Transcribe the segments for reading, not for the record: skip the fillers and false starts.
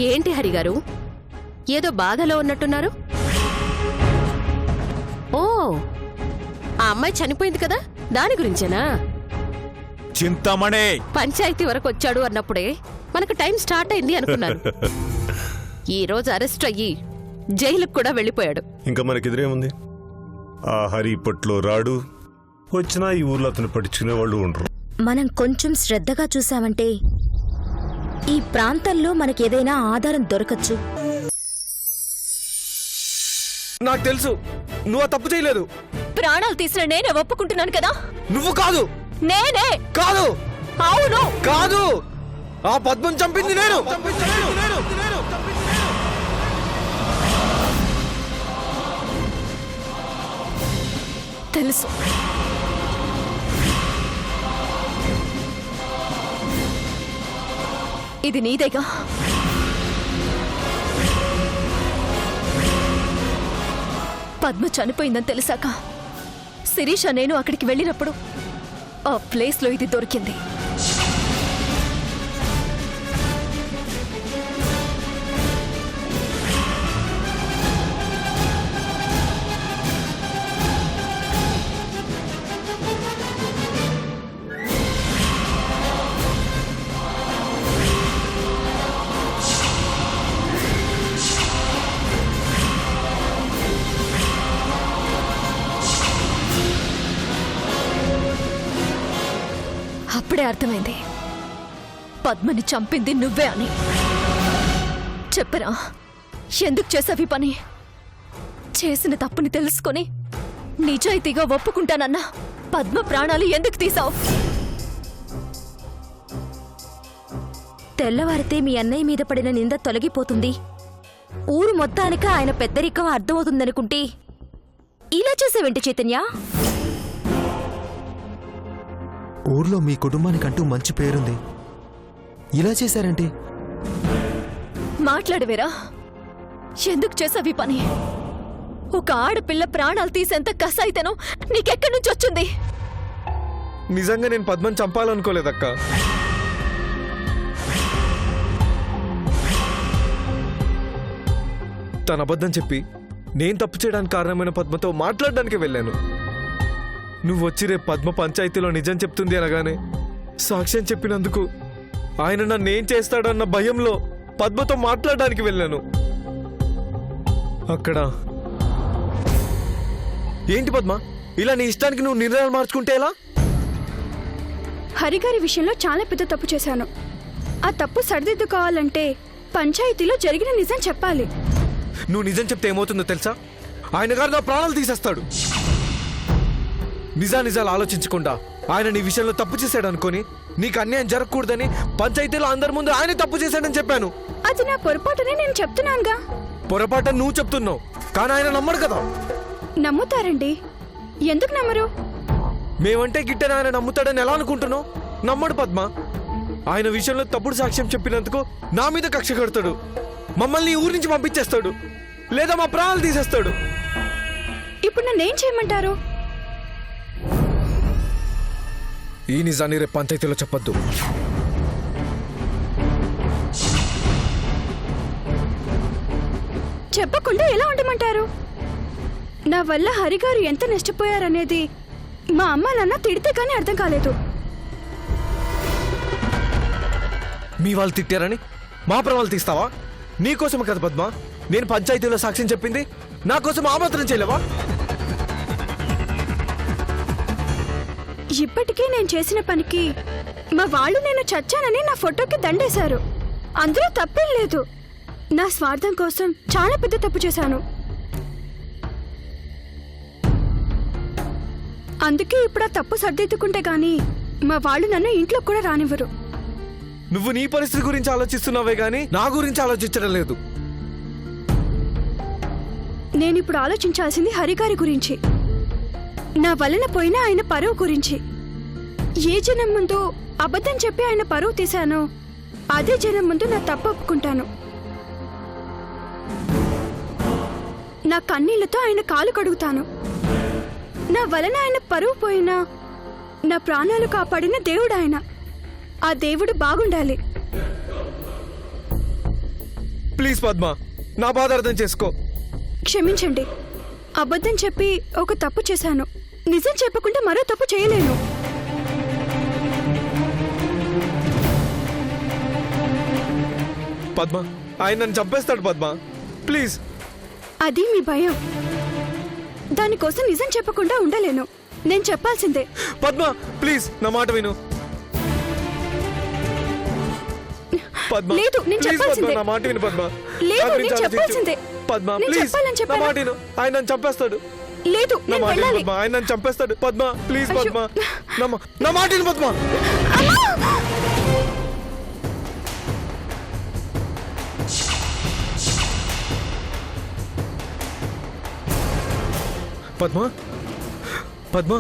ఏంటి హరిగారు, ఏదో బాధలో ఉన్నట్టున్నారు? ఓ, ఆ అమ్మాయి చనిపోయింది కదా, దాని గురించేనా? చింతమణే పంచాయతీ వరకు వచ్చాడు అన్నప్పుడే మనకు టైం స్టార్ట్ అయింది అనుకున్నాను. ఈ రోజు అరెస్ట్ అయ్యి జైలుకు కూడా వెళ్ళిపోయాడు. ఇంకా మనకెదురేముంది? ఆ హరి ఇప్పట్లో రాడు, వచ్చినా ఈ ఊర్లో అతను పట్టించుకునే వాళ్ళు ఉండరు. మనం కొంచెం శ్రద్ధగా చూసామంటే ఈ ప్రాంతంలో మనకేదైనా ఆధారం దొరకచ్చు. నాకు తెలుసు నువ్వు ఆ తప్పు చేయలేదు. ప్రాణాలు తీసిన నేనే ఒప్పుకుంటున్నాను కదా. నువ్వు కాదు. నేనే కాదు. అవును కాదు. ఆ పద్మం చంపింది నేను. తెలుసు. ఇది నీదేగా. పద్మ చనిపోయిందని తెలిసాక శిరీష నేను అక్కడికి వెళ్ళినప్పుడు ఆ ప్లేస్లో ఇది దొరికింది. అప్పుడే అర్థమైంది పద్మని చంపింది నువ్వే అని. చెప్పరా, ఎందుకు చేసావి పని? చేసిన తప్పుని తెలుసుకొని నిజాయితీగా ఒప్పుకుంటానన్నా పద్మ ప్రాణాలు ఎందుకు తీసావు? తెల్లవారితే మీ అన్నయ్య మీద పడిన నింద తొలగిపోతుంది, ఊరు మొత్తానికి ఆయన పెద్దరికం అర్థమవుతుందనుకుంటే ఇలా చేసేవేంటి చైతన్య? ఊర్లో మీ కుటుంబానికంటూ మంచి పేరుంది, ఇలా చేశారంటే? మాట్లాడవేరా, ఎందుకు చేసావి పని? ఒక ఆడపిల్ల ప్రాణాలు తీసేంత కసాయితనం నీకెక్కడి నుంచి వచ్చింది? నిజంగా నేను పద్మని చంపాలనుకోలేదక్క. తన అబద్ధం చెప్పి నేను తప్పు చేయడానికి కారణమైన పద్మతో మాట్లాడడానికి వెళ్ళాను. నువ్వు వచ్చి రేపు పద్మ పంచాయతీలో నిజం చెప్తుంది అనగానే సాక్ష్యం చెప్పినందుకు ఆయన నన్ను ఏం చేస్తాడన్న భయంలో పద్మతో మాట్లాడడానికి వెళ్ళాను. అక్కడ ఏంటి పద్మ, ఇలా నీ ఇష్టానికి నువ్వు నిర్ణయాలు మార్చుకుంటే ఎలా? హరిగారి విషయంలో చాలా పెద్ద తప్పు చేశాను. ఆ తప్పు సరిదిద్దుకోవాలంటే పంచాయతీలో జరిగిన నిజం చెప్పాలి. నువ్వు నిజం చెప్తే ఏమవుతుందో తెలుసా? ఆయన గారు నా ప్రాణాలు తీసేస్తాడు. నిజాలు ఆలోచించకుండా ఆయన నీ విషయంలో తప్పు చేశాడు అనుకొని నీకు అన్యాయం జరగకూడదని పంచాయతీలో అందరి ముందు ఆయన తప్పు చేశాడని చెప్పాను. అది నా పొరపాటునే నేను చెప్తున్నానుగా. పొరపాటు నువ్వు చెప్తున్నావు, కానీ ఆయన నమ్మడు కదా. నమ్ముతారండి, ఎందుకు నమ్మరు? మేమంటే గిట్టని ఆయన నమ్ముతాడని ఎలా అనుకుంటున్నావు? నమ్మడు పద్మ. ఆయన విషయంలో తప్పుడు సాక్ష్యం చెప్పినందుకు నా మీద కక్ష కడతాడు, మమ్మల్ని ఊరి నుంచి పంపించేస్తాడు, లేదా మా ప్రాణాలు తీసేస్తాడు. ఇప్పుడు నన్నేం చేయమంటారు? ఈ నిజాన్ని రేపు పంచాయతీలో చెప్పొద్దు. చెప్పకుండా ఎలా ఉండమంటారు? నా వల్ల హరిగారు ఎంత నష్టపోయారనేది మా అమ్మ నాన్న తిడితే కానీ అర్థం కాలేదు. మీ వాళ్ళు తిట్టారని మా ప్రాణాలు తీస్తావా? నీకోసం కదా పద్మ నేను పంచాయతీలో సాక్ష్యం చెప్పింది, నా కోసం ఆ మాత్రం చేయలేవా? ఇప్పటికీ నేను చేసిన పనికి మా వాళ్ళు నేను చచ్చానని నా ఫోటోకి దండేశారు. అందులో తప్పేం లేదు. నా స్వార్థం కోసం చాలా పెద్ద తప్పు చేశాను. అందుకే ఇప్పుడు ఆ తప్పు సర్దిద్దుకుంటే గానీ మా వాళ్ళు నన్ను ఇంట్లో కూడా రానివ్వరు. నువ్వు నీ పరిస్థితి గురించి ఆలోచిస్తున్నావే గానీ నా గురించి ఆలోచించడం లేదు. నేనిప్పుడు ఆలోచించాల్సింది హరిగారి గురించి, నా వలన పోయిన ఆయన పరువు గురించి. ఏ జనం ముందు అబద్ధం చెప్పి ఆయన పరువు తీశానో అదే జనం ముందు నా తప్పు ఒప్పుకుంటాను. నా కన్నీళ్లతో ఆయన కాలు కడుగుతాను. నా వలన ఆయన పరువు పోయినా నా ప్రాణాలు కాపాడిన దేవుడు ఆయన. ఆ దేవుడు బాగుండాలి. ప్లీజ్ పద్మ, నా బాధ అర్థం చేసుకో. క్షమించండి, అబద్ధం చెప్పి ఒక తప్పు చేశాను. నిజం చెప్పకుండా మరో తప్పు చేయలేను. పద్మ, ఆయన నన్ను చంపేస్తాడు పద్మ, ప్లీజ్. అది మీ భయం. దానికోసం నిజం చెప్పకుండా ఉండలేను. నేను చెప్పాల్సిందే. పద్మ ప్లీజ్, నా మాట విను. పద్మ లేదు, నేను please, చెప్పాల్సిందే. పద్మ, నా మాట విను పద్మ. లేదు, నా నేను గురించి ఆలోచించు. చెప్పాల్సిందే. పద్మ నేను ప్లీజ్, చెప్పాలని నా చెప్పానా? మాట విను. ఆయన నన్ను చంపేస్తాడు. లేదు, నా నేను మాట విను వెళ్ళాలి. పద్మ, ఆయన నన్ను చంపేస్తాడు. పద్మ ప్లీజ్ అయ్యో. పద్మ, నా మాట విను పద్మ. పద్మ, పద్మ,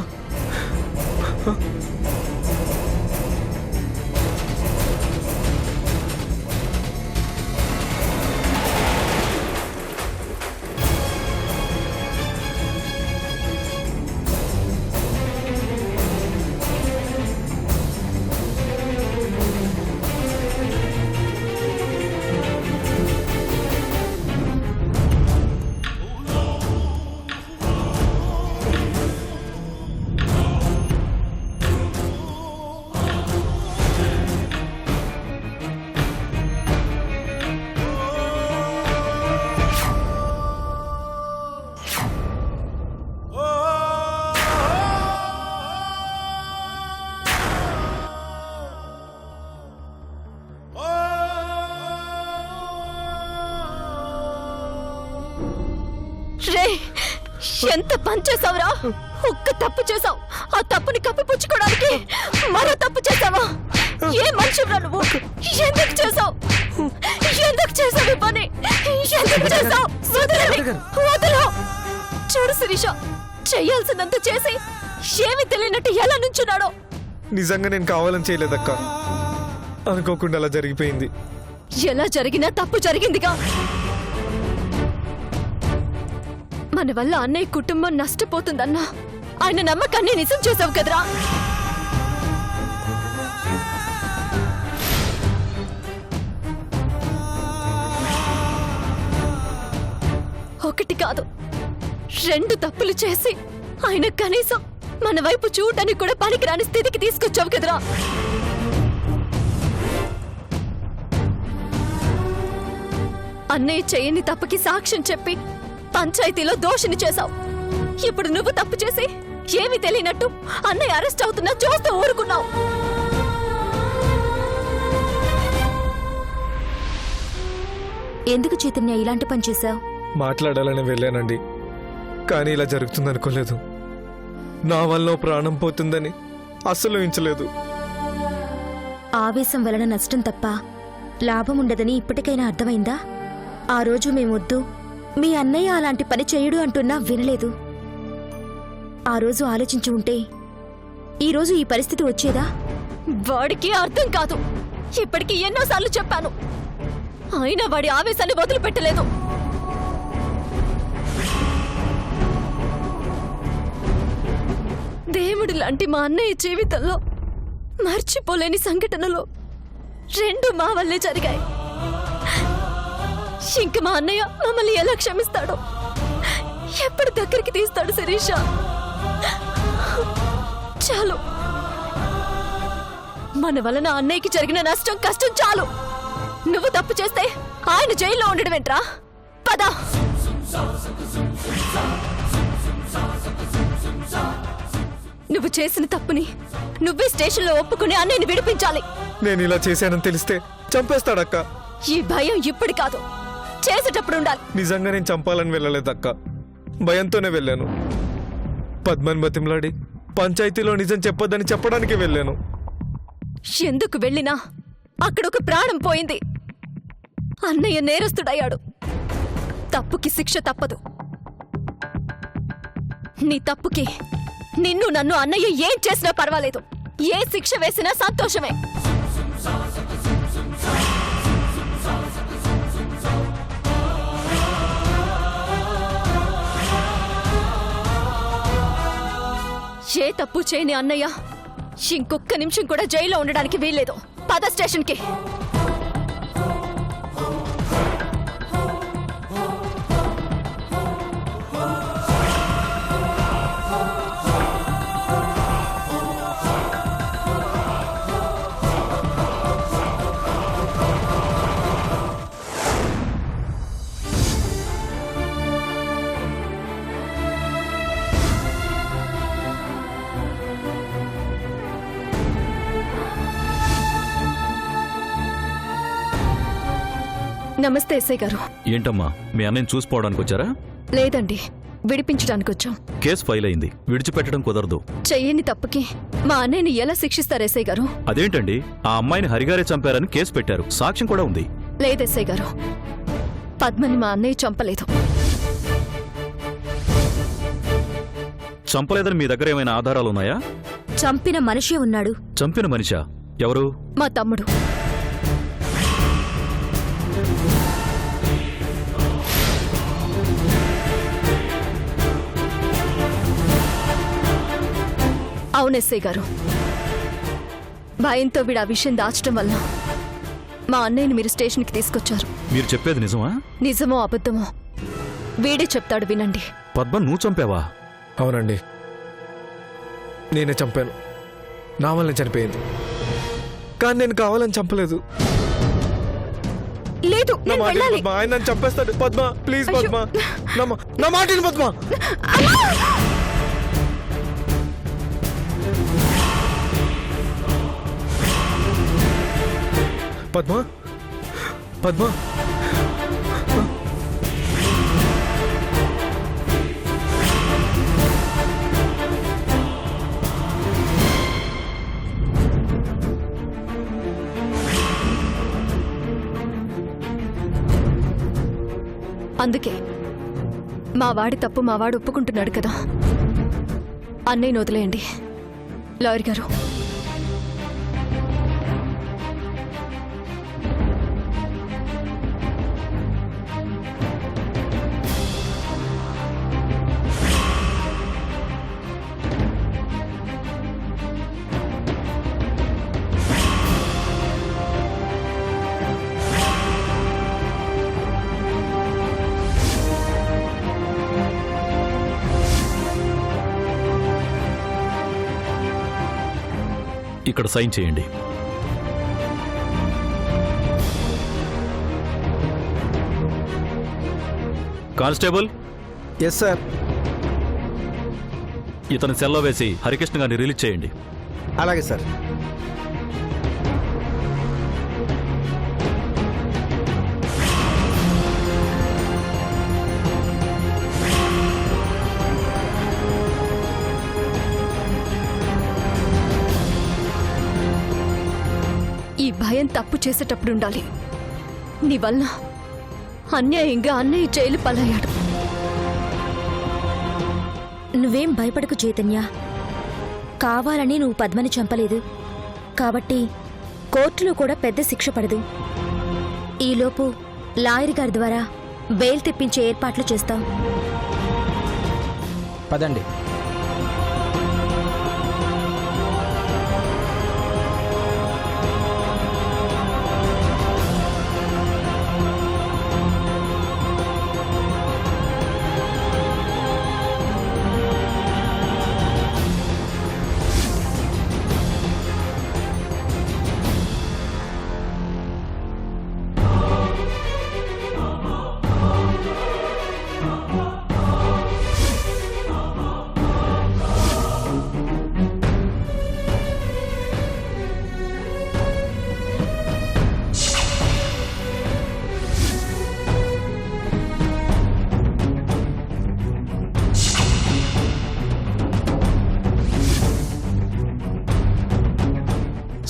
రే, ఎంత పని చేసావురా? ఒక్క తప్పు చేసావు, ఆ తప్పుని కప్పిపుచ్చుకోవడానికి మరో తప్పు చేసావా? ఏ మనిషిరా నువ్వు? ఎందుకు చేసావు? ఎందుకు చేసావు ఈ పని? ఎందుకు చేసావు? వదలు. చూడు శిరీష, చెయ్యాల్సినంత చేసి ఏమి తెలియనట్టు ఎలా నుంచున్నాడో. నిజంగా నేను కావాలని చేయలేదక్క, అనుకోకుండా అలా జరిగిపోయింది. ఎలా జరిగినా తప్పు జరిగిందిగా. మన వల్ల అన్నయ్య కుటుంబం నష్టపోతుందన్నా ఆయన నమ్మకాన్ని నిజం చేసావు కదరా. ఒకటి కాదు, 2 తప్పులు చేసి ఆయన కనీసం మన వైపు చూడడానికి కూడా పనికిరాని స్థితికి తీసుకొచ్చావు కదరా. అన్నయ్య చేయని తప్పుకి సాక్ష్యం చెప్పి పంచాయతీలో దోషిని చేశావు. ఇప్పుడు నువ్వు తప్పు చేసి ఏమీ తెలియనట్టు అన్నయ్య అరెస్ట్ అవుతున్నా చూస్తూ ఊరుకున్నావు. ఎందుకు చైతన్య ఇలాంటి పని చేశావు? మాట్లాడాలని వెళ్ళానండి, కానీ ఇలా జరుగుతుందనుకోలేదు. నా వల్ల ప్రాణం పోతుందని అస్సలు ఊహించలేదు. ఆవేశం వలన నష్టం తప్ప లాభం ఉండదని ఇప్పటికైనా అర్థమైందా? ఆ రోజు మేమొద్దు, మీ అన్నయ్య అలాంటి పని చేయడు అంటున్నా వినలేదు. ఆ రోజు ఆలోచించి ఉంటే ఈరోజు ఈ పరిస్థితి వచ్చేదా? వాడికి అర్థం కాదు. ఇప్పటికి ఎన్నోసార్లు చెప్పాను, అయినా వాడి ఆవేశాన్ని వదిలిపెట్టలేదు. దేవుడి లాంటి మా అన్నయ్య జీవితంలో మర్చిపోలేని సంఘటనలు 2 మా వల్లే జరిగాయి. ఇంక మా అన్నయ్య మమ్మల్ని ఎలా క్షమిస్తాడో, ఎప్పుడు దగ్గరికి తీస్తాడు శిరీష? చాలు, మన వలన అన్నయ్యకి జరిగిన నష్టం కష్టం చాలు. నువ్వు తప్పు చేస్తే ఆయన జైల్లో ఉండడమేంట్రా? పద. నువ్వు చేసిన తప్పుని నువ్వే స్టేషన్లో ఒప్పుకుని అన్నయ్యని విడిపించాలి. నేను ఇలా చేశానని తెలిస్తే చంపేస్తాడక్క. ఈ భయం ఇప్పుడు కాదు, చేసేటప్పుడు ఉండాలి. నిజంగా నేను చంపాలని వెళ్ళలేదక్క, భయంతోనే వెళ్ళాను. పద్మని బతిమలాడి పంచాయతీలో నిజం చెప్పొద్దని చెప్పడానికి వెళ్ళాను. ఎందుకు వెళ్ళినా అక్కడొక ప్రాణం పోయింది. అన్నయ్య నేరస్తుడయ్యాడు. తప్పుకి శిక్ష తప్పదు. నీ తప్పుకి నిన్ను నన్ను అన్నయ్య ఏం చేసినా పర్వాలేదు. ఏ శిక్ష వేసినా సంతోషమే. ఏ తప్పు చేయని అన్నయ్య ఇంకొక్క నిమిషం కూడా జైల్లో ఉండడానికి వీల్లేదు. పద స్టేషన్కి. నమస్తే ఎస్ఐ గారు. ఏంటమ్మా మీ అన్నయ్యని చూసిపోవడానికి వచ్చారా? లేదండి, విడిపించడానికి వచ్చాం. కేసు ఫైల్ అయింది, విడిచిపెట్టడం కుదరదు. చెయ్యని తప్పుకి మా అన్నయ్యని ఎలా శిక్షిస్తారు ఎస్ఐ గారు? అదేంటండి, ఆ అమ్మాయిని హరిగారే చంపారని కేసు పెట్టారు, సాక్ష్యం కూడా ఉంది. లేదు ఎస్ఐ గారు, పద్మని మా అన్నయ్య చంపలేదు. చంపలేదని మీ దగ్గర ఏమైనా ఆధారాలున్నాయా? చంపిన మనిషే ఉన్నాడు. చంపిన మనిషా? ఎవరు? మా తమ్ముడు. అవును ఎస్ఐ గారు, భయంతో వీడు ఆ విషయం దాచడం వల్ల మా అన్నయ్యని మీరు స్టేషన్కి తీసుకొచ్చారు. మీరు చెప్పేది నిజమా? నిజమో అబద్ధమో వీడే చెప్తాడు, వినండి. పద్మ నువ్వు చంపావా? అవునండి, నేనే చంపాను. నా వల్లనే చనిపోయింది, కానీ నేను కావాలని చంపలేదు. లేదు, నా నేను మాట విను వెళ్ళాలి. పద్మ, ఆయన నన్ను చంపేస్తాడు. పద్మ ప్లీజ్ పద్మ, నా మాట విను పద్మ. పద్మ పద్మ అందుకే మా వాడి తప్పు మా వాడు ఒప్పుకుంటున్నాడు కదా, అన్నయ్యని వదిలేయండి. లాయర్ గారు, ఇక్కడ సైన్ చేయండి. Constable, yes sir. ఇతని సెల్లో వేసి హరికృష్ణ గారిని రిలీజ్ చేయండి. అలాగే సార్. ఈ భయం తప్పు చేసేటప్పుడు ఉండాలి. నీ వల్ల అన్యాయంగా అన్నయ్య జైలు పాలయ్యాడు. నువ్వేం భయపడకు చైతన్య. కావాలని నువ్వు పద్మని చంపలేదు కాబట్టి కోర్టులో కూడా పెద్ద శిక్ష పడదు. ఈలోపు లాయర్ గారి ద్వారా బెయిల్ తెప్పించే ఏర్పాట్లు చేస్తాం. పదండి.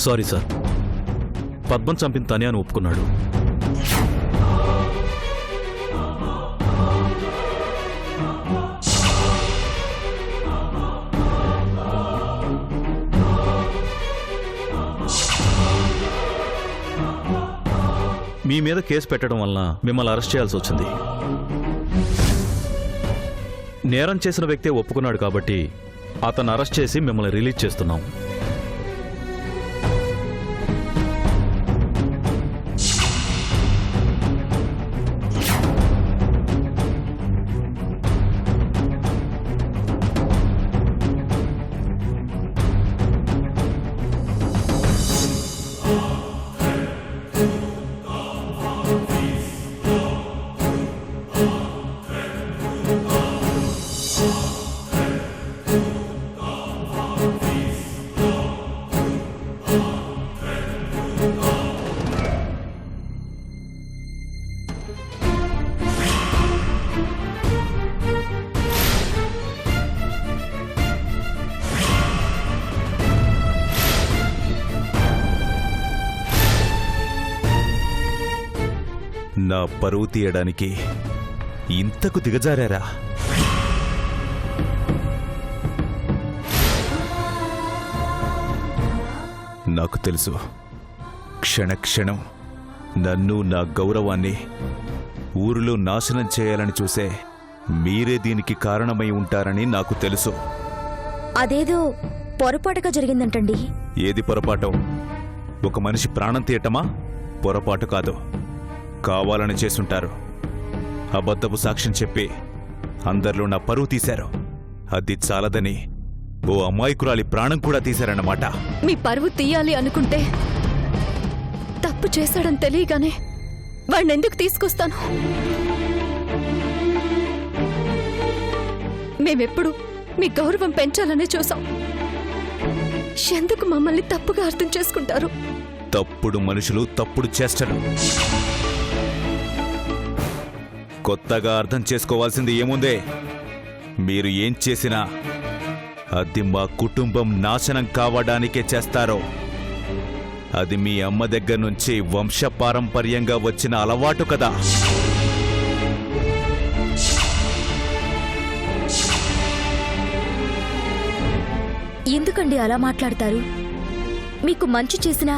సారీ సార్, పద్మం చంపిన తనే అని ఒప్పుకున్నాడు. మీ మీద కేసు పెట్టడం వలన మిమ్మల్ని అరెస్ట్ చేయాల్సి వచ్చింది. నేరం చేసిన వ్యక్తే ఒప్పుకున్నాడు కాబట్టి అతను అరెస్ట్ చేసి మిమ్మల్ని రిలీజ్ చేస్తున్నాం. నా పరువు తీయడానికి ఇంతకు దిగజారారా? నాకు తెలుసు, క్షణక్షణం నన్ను, నా గౌరవాన్ని ఊరిలో నాశనం చేయాలని చూసే మీరే దీనికి కారణమై ఉంటారని నాకు తెలుసు. అదేదో పొరపాటుగా జరిగిందంటండి. ఏది పొరపాటు? ఒక మనిషి ప్రాణం తీయటమా? పొరపాటు కాదు, కావాలని చేసుంటారు. అబద్ధపు సాక్ష్యం చెప్పి అందరిలో నా పరువు తీశారు. అది చాలదని ఓ అమాయకురాలి ప్రాణం కూడా తీశారన్నమాట. మీ పరువు తీయాలి అనుకుంటే తప్పు చేశాడని తెలియగానే వాడిని ఎందుకు తీసుకొస్తాను? మేమెప్పుడు మీ గౌరవం పెంచాలనే చూసాం. ఎందుకు మమ్మల్ని తప్పుగా అర్థం చేసుకుంటారు? తప్పుడు మనుషులు తప్పుడు చేష్టలు. కొత్తగా అర్థం చేసుకోవాల్సింది ఏముందే? మీరు ఏం చేసినా అది మా కుటుంబం నాశనం కావడానికే చేస్తారో. అది మీ అమ్మ దగ్గర నుంచి వంశపారంపర్యంగా వచ్చిన అలవాటు కదా. ఎందుకండి అలా మాట్లాడతారు? మీకు మంచి చేసినా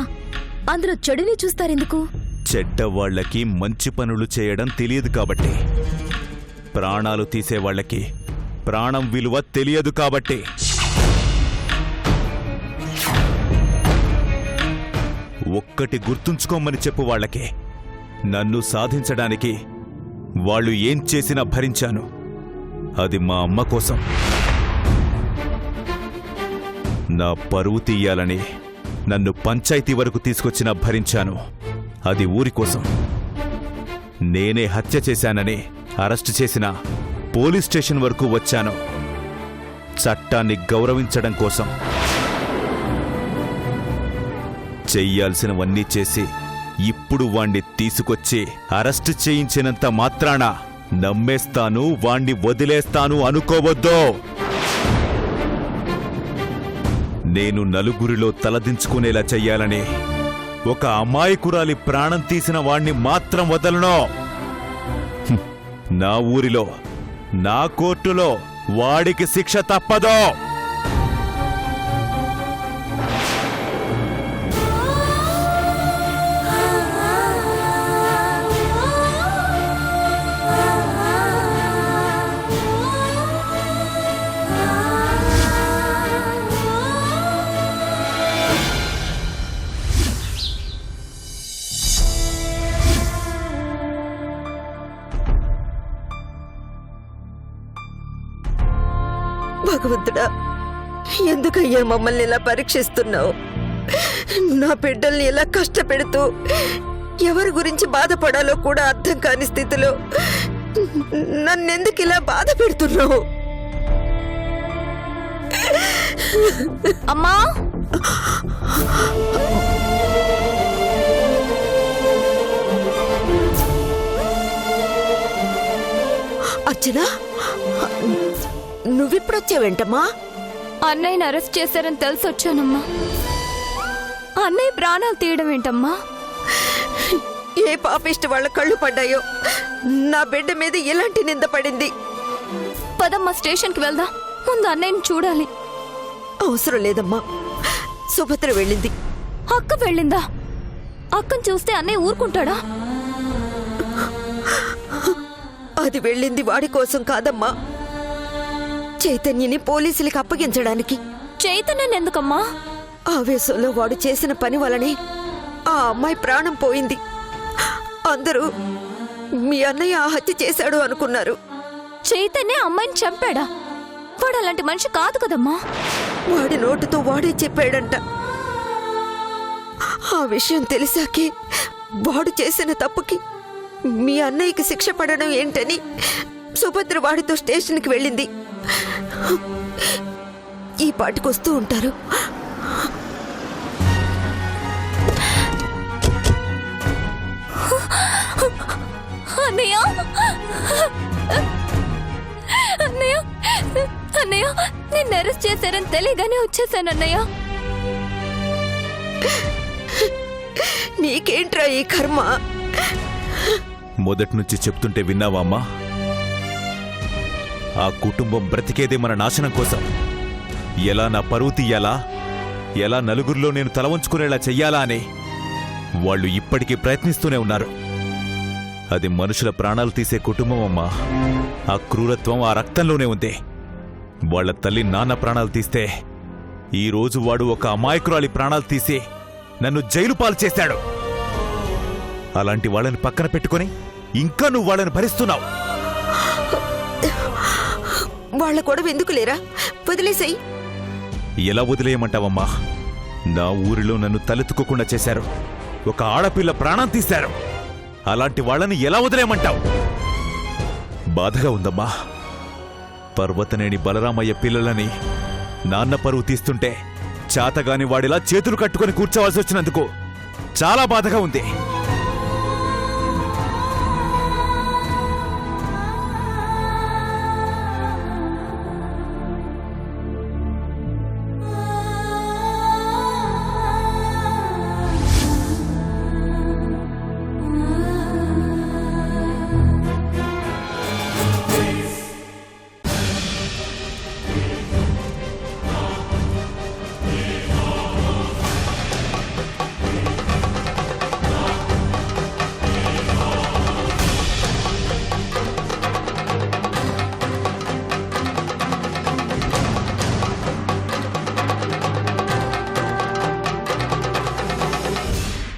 అందులో చెడుని చూస్తారెందుకు? చెడ్డవాళ్లకి మంచి పనులు చేయడం తెలియదు కాబట్టి, ప్రాణాలు తీసేవాళ్లకి ప్రాణం విలువ తెలియదు కాబట్టి. ఒక్కటి గుర్తుంచుకోమని చెప్పు వాళ్ళకి, నన్ను సాధించడానికి వాళ్ళు ఏం చేసినా భరించాను. అది మా అమ్మ కోసం. నా పరువు తీయాలని నన్ను పంచాయతీ వరకు తీసుకొచ్చినా భరించాను. అది ఊరి కోసం. నేనే హత్య చేశానని అరెస్టు చేసిన పోలీస్ స్టేషన్ వరకు వచ్చాను. చట్టాన్ని గౌరవించడం కోసం. చెయ్యాల్సినవన్నీ చేసి ఇప్పుడు వాణ్ణి తీసుకొచ్చి అరెస్టు చేయించినంత మాత్రాన నమ్మేస్తాను, వాణ్ణి వదిలేస్తాను అనుకోవద్దు. నేను నలుగురిలో తలదించుకునేలా చెయ్యాలని ఒక అమాయకురాలి ప్రాణం తీసిన వాణ్ణి మాత్రం వదలను. నా ఊరిలో, నా కోర్టులో వాడికి శిక్ష తప్పదు. భగవంతుడా, ఎందుకయ్యా మమ్మల్ని ఇలా పరీక్షిస్తున్నావు? నా బిడ్డల్ని ఎలా కష్టపెడుతూ ఎవరి గురించి బాధపడాలో కూడా అర్థం కాని స్థితిలో నన్నెందుకు ఇలా బాధ పెడుతున్నావు? అమ్మా, అర్చనా, నువ్విప్పుడొచ్చావేంటమ్మా? అన్నయ్యని అరెస్ట్ చేశారని తెలిసి వచ్చానమ్మా. అన్నయ్య ప్రాణాలు తీయడం ఏంటమ్మా? ఏ పాపిష్టి వాళ్ళ కళ్ళు పడ్డాయో నా బిడ్డ మీద ఎలాంటి నింద పడింది. పదమ్మా, స్టేషన్కి వెళ్దాం. ముందు అన్నయ్యని చూడాలి. అవసరం లేదమ్మా, సుభద్ర వెళ్ళింది. అక్క వెళ్ళిందా? అక్కను చూస్తే అన్నయ్య ఊరుకుంటాడా? అది వెళ్ళింది వాడి కోసం కాదమ్మా, చైతన్యని పోలీసులకు అప్పగించడానికి. చైతన్యని ఎందుకమ్మా? ఆవేశంలో వాడు చేసిన పని వలనే ఆ అమ్మాయి ప్రాణం పోయింది. అందరూ మీ అన్నయ్య ఆ హత్య చేశాడు అనుకున్నారు. చైతన్య అమ్మాయిని చంపాడా? వాడు అలాంటి మనిషి కాదు కదమ్మా. వాడి నోటుతో వాడే చెప్పాడంట. ఆ విషయం తెలిసాకే వాడు చేసిన తప్పుకి మీ అన్నయ్యకి శిక్ష పడడం ఏంటని సుభద్ర వాడితో స్టేషన్కి వెళ్ళింది. ఈ పాటికొస్తూ ఉంటారు. అన్నయ్య, అన్నయ్య, అన్నయ్య, నిన్ను అరెస్ట్ చేశారని తెలియగానే వచ్చేసానన్నయ్య. నీకేంట్రా ఈ కర్మ? మొదటి నుంచి చెప్తుంటే విన్నావా అమ్మా? ఆ కుటుంబం బ్రతికేదే మన నాశనం కోసం. ఎలా నా పరువు తీయాలా, ఎలా నలుగురిలో నేను తల వంచుకునేలా చెయ్యాలా అని వాళ్ళు ఇప్పటికీ ప్రయత్నిస్తూనే ఉన్నారు. అది మనుషుల ప్రాణాలు తీసే కుటుంబం అమ్మా. ఆ క్రూరత్వం ఆ రక్తంలోనే ఉంది. వాళ్ళ తల్లి నాన్న ప్రాణాలు తీస్తే ఈరోజు వాడు ఒక అమాయకురాలి ప్రాణాలు తీసి నన్ను జైలు పాలు చేశాడు. అలాంటి వాళ్ళని పక్కన పెట్టుకుని ఇంకా నువ్వు వాళ్ళని భరిస్తున్నావు. వాళ్ళ గొడవ ఎందుకు లేరా? వదిలేసాయి. ఎలా వదిలేయమంటావమ్మా? నా ఊరిలో నన్ను తలెత్తుకోకుండా చేశారు. ఒక ఆడపిల్ల ప్రాణం తీశారు. అలాంటి వాళ్ళని ఎలా వదిలేయమంటావు? బాధగా ఉందమ్మా. పర్వతనేని బలరామయ్య పిల్లలని నాన్న పరువు తీస్తుంటే చాతగాని వాడిలా చేతులు కట్టుకొని కూర్చోవలసి వచ్చినందుకు చాలా బాధగా ఉంది.